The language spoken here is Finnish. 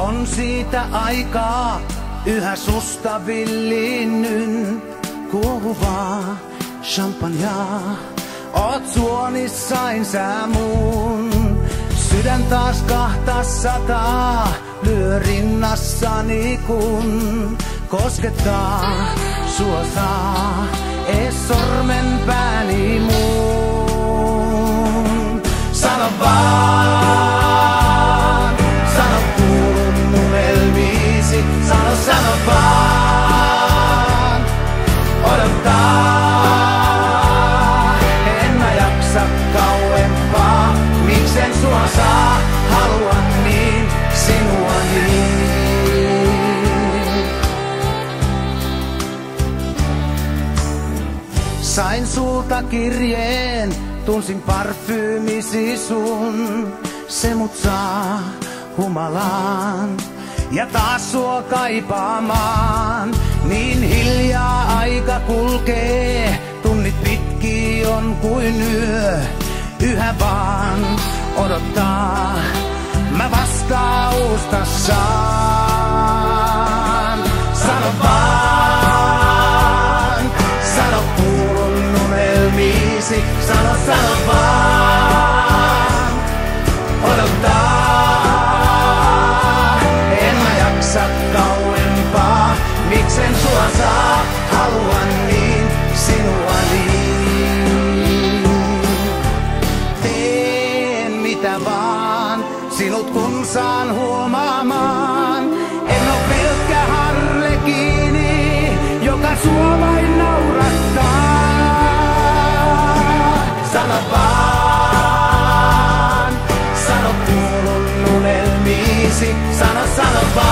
On siitä aikaa yhä villinnyn kuohuvaa champagnea. Oot suonissain sä mun, sydän taas 200 lyö rinnassani kun koskettaa sua saa ees sormenpääni mun. Sano vaan, sano kuulun mun elviisi, sano vaan, odottaa. En mä jaksa kauempaa, miksen sua saa, haluan niin, sinua niin. Sain sulta kirjeen, tunsin parfyymisi sun, se mut saa humalaan ja taas sua kaipaamaan. Niin hiljaa aika kulkee, tunnit pitki on kuin yö, yhä vaan odottaa, mä vastausta saan. Sano vaan, sano kuulun unelmiisi, sano vaan, odottaa. En mä jaksa kauempaa, miksen sua saa, haluan niin, sinua niin. Teen mitä vaan, sinut kun saan huomaamaan. En oo pelkkä harlekiini, joka sua vain naurattaa. Sano vaan, sano kuulun unelmiisi, sano vaan.